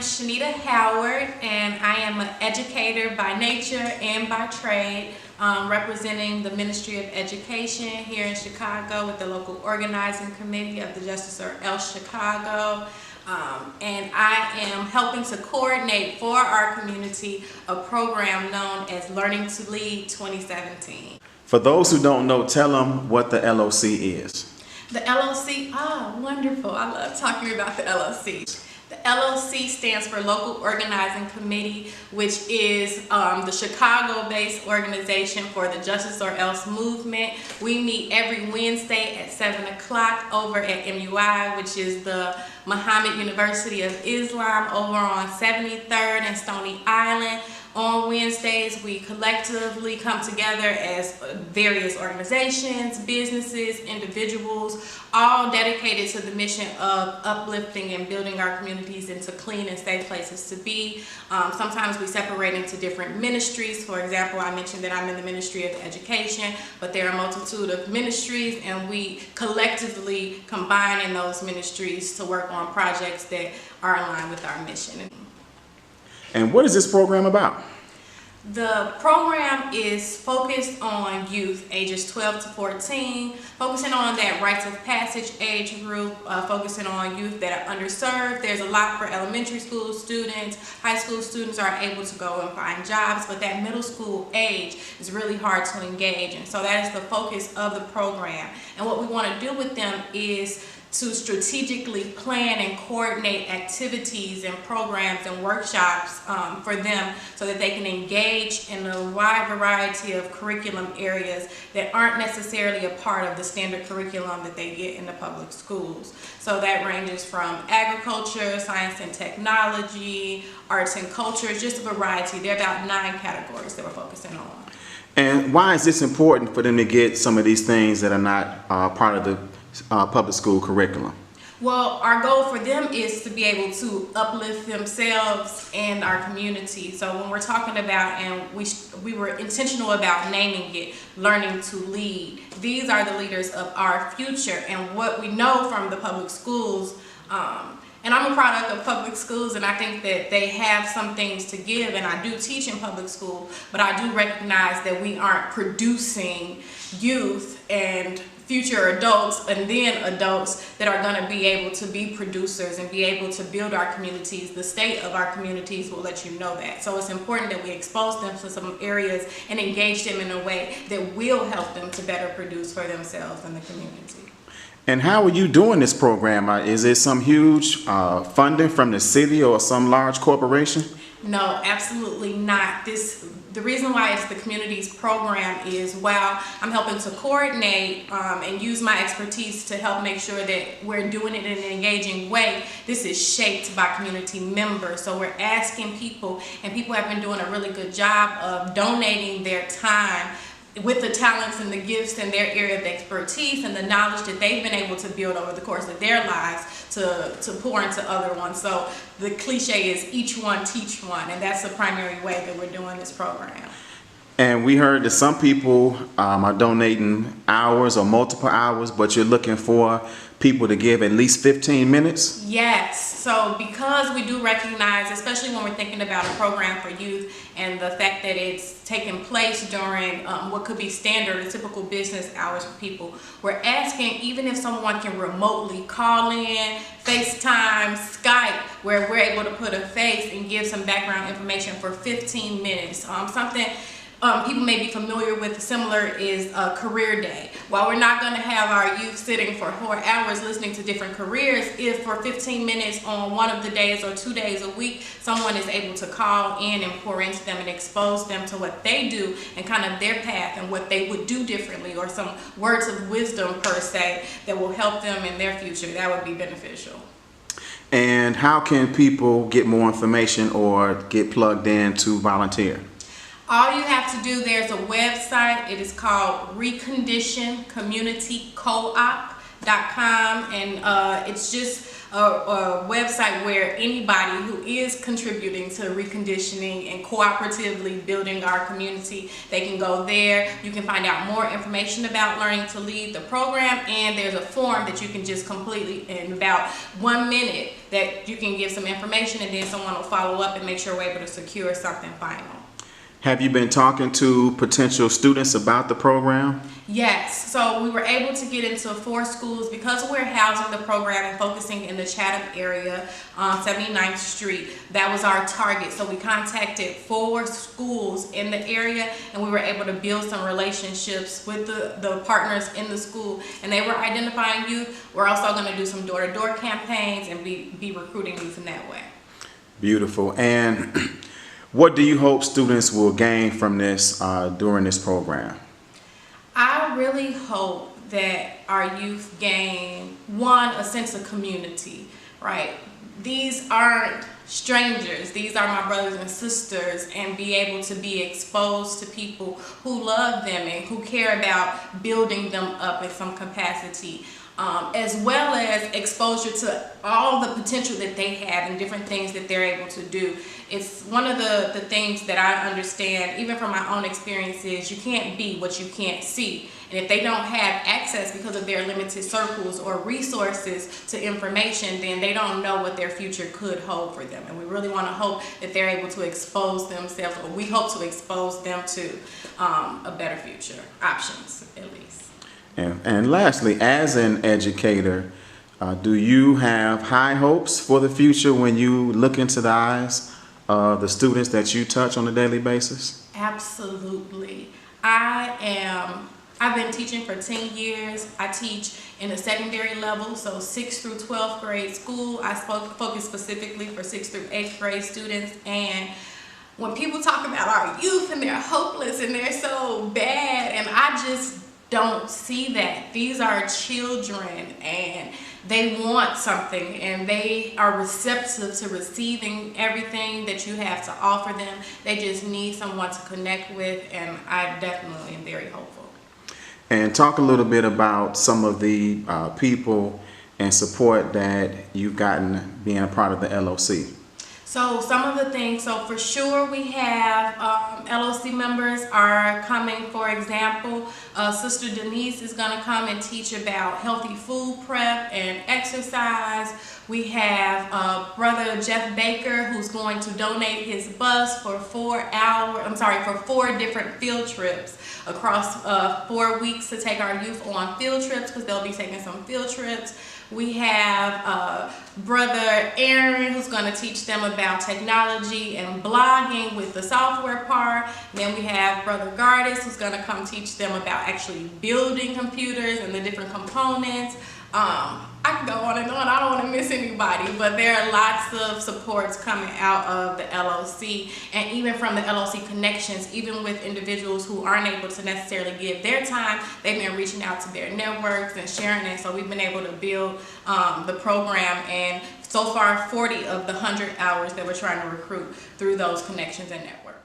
Shanita Howard, and I am an educator by nature and by trade, representing the Ministry of Education here in Chicago with the local organizing committee of the Justice or Else Chicago. And I am helping to coordinate for our community a program known as Learning to Lead 2017. For those who don't know, tell them what the LOC is. The LOC, wonderful. I love talking about the LOC. The LOC stands for Local Organizing Committee, which is the Chicago-based organization for the Justice or Else movement. We meet every Wednesday at 7 o'clock over at MUI, which is the Muhammad University of Islam over on 73rd and Stony Island. On Wednesdays, we collectively come together as various organizations, businesses, individuals, all dedicated to the mission of uplifting and building our communities into clean and safe places to be. Sometimes we separate into different ministries. For example, I mentioned that I'm in the Ministry of Education, but there are a multitude of ministries, and we collectively combine in those ministries to work on projects that are aligned with our mission. And what is this program about? The program is focused on youth ages 12 to 14, focusing on that rites of passage age group, focusing on youth that are underserved. There's a lot for elementary school students. High school students are able to go and find jobs, but that middle school age is really hard to engage. And so that is the focus of the program. And what we want to do with them is to strategically plan and coordinate activities and programs and workshops for them so that they can engage in a wide variety of curriculum areas that aren't necessarily a part of the standard curriculum that they get in the public schools. So that ranges from agriculture, science and technology, arts and culture, just a variety. There are about 9 categories that we're focusing on. And why is this important for them to get some of these things that are not part of the public school curriculum? Well, our goal for them is to be able to uplift themselves and our community. So when we're talking about, and we were intentional about naming it, Learning to Lead. These are the leaders of our future, and what we know from the public schools, and I'm a product of public schools, and I think that they have some things to give, and I do teach in public school, but I do recognize that we aren't producing youth and future adults and then adults that are going to be able to be producers and be able to build our communities. The state of our communities will let you know that. So it's important that we expose them to some areas and engage them in a way that will help them to better produce for themselves and the community. And how are you doing this program? Is it some huge funding from the city or some large corporation? No, absolutely not. The reason why it's the community's program is while I'm helping to coordinate and use my expertise to help make sure that we're doing it in an engaging way, this is shaped by community members. So we're asking people, and people have been doing a really good job of donating their time with the talents and the gifts in their area of expertise and the knowledge that they've been able to build over the course of their lives to pour into other ones. So the cliche is each one teach one, and that's the primary way that we're doing this program. And we heard that some people are donating hours or multiple hours, but you're looking for people to give at least 15 minutes? Yes. So because we do recognize, especially when we're thinking about a program for youth and the fact that it's taking place during what could be standard or typical business hours for people, we're asking even if someone can remotely call in, FaceTime, Skype, where we're able to put a face and give some background information for 15 minutes. Something people may be familiar with similar is a career day. While we're not going to have our youth sitting for 4 hours listening to different careers, if for 15 minutes on one of the days or 2 days a week, someone is able to call in and pour into them and expose them to what they do and kind of their path and what they would do differently, or some words of wisdom per se that will help them in their future, that would be beneficial. And how can people get more information or get plugged in to volunteer? All you have to do, there's a website. It is called reconditioncommunitycoop.com, and it's just a website where anybody who is contributing to reconditioning and cooperatively building our community, they can go there. You can find out more information about Learning to Lead, the program, and there's a form that you can just completely, in about 1 minute, that you can give some information, and then someone will follow up and make sure we're able to secure something final. Have you been talking to potential students about the program? Yes, so we were able to get into 4 schools because we're housing the program and focusing in the Chatham area on 79th Street. That was our target. So we contacted 4 schools in the area, and we were able to build some relationships with the partners in the school, and they were identifying youth. We're also going to do some door-to-door campaigns and be recruiting youth in that way. Beautiful. And what do you hope students will gain from this during this program? I really hope that our youth gain, one, a sense of community, right? These aren't strangers. These are my brothers and sisters, and be able to be exposed to people who love them and who care about building them up in some capacity. As well as exposure to all the potential that they have and different things that they're able to do. It's one of the things that I understand, even from my own experiences, you can't be what you can't see. And if they don't have access because of their limited circles or resources to information, then they don't know what their future could hold for them. And we really want to hope that they're able to expose themselves, or we hope to expose them to a better future, options at least. And lastly, as an educator, do you have high hopes for the future when you look into the eyes of the students that you touch on a daily basis? Absolutely. I've been teaching for 10 years. I teach in the secondary level, so 6th through 12th grade school. I focus specifically for 6th through 8th grade students. And when people talk about our youth and they're hopeless and they're so bad, and I just don't see that. These are children, and they want something, and they are receptive to receiving everything that you have to offer them. They just need someone to connect with, and I definitely am very hopeful. And talk a little bit about some of the people and support that you've gotten being a part of the LOC. So some of the things, so for sure we have LOC members are coming. For example, Sister Denise is going to come and teach about healthy food prep and exercise. We have Brother Jeff Baker, who's going to donate his bus for 4 different field trips across 4 weeks to take our youth on field trips, because they'll be taking some field trips. We have Brother Aaron, who's going to teach them about technology and blogging with the software part. Then we have Brother Gardis, who's going to come teach them about actually building computers and the different components. I can go on and on. I don't want to miss anybody, but there are lots of supports coming out of the LOC, and even from the LOC connections, even with individuals who aren't able to necessarily give their time, they've been reaching out to their networks and sharing it. So we've been able to build the program, and so far 40 of the 100 hours that we're trying to recruit through those connections and networks.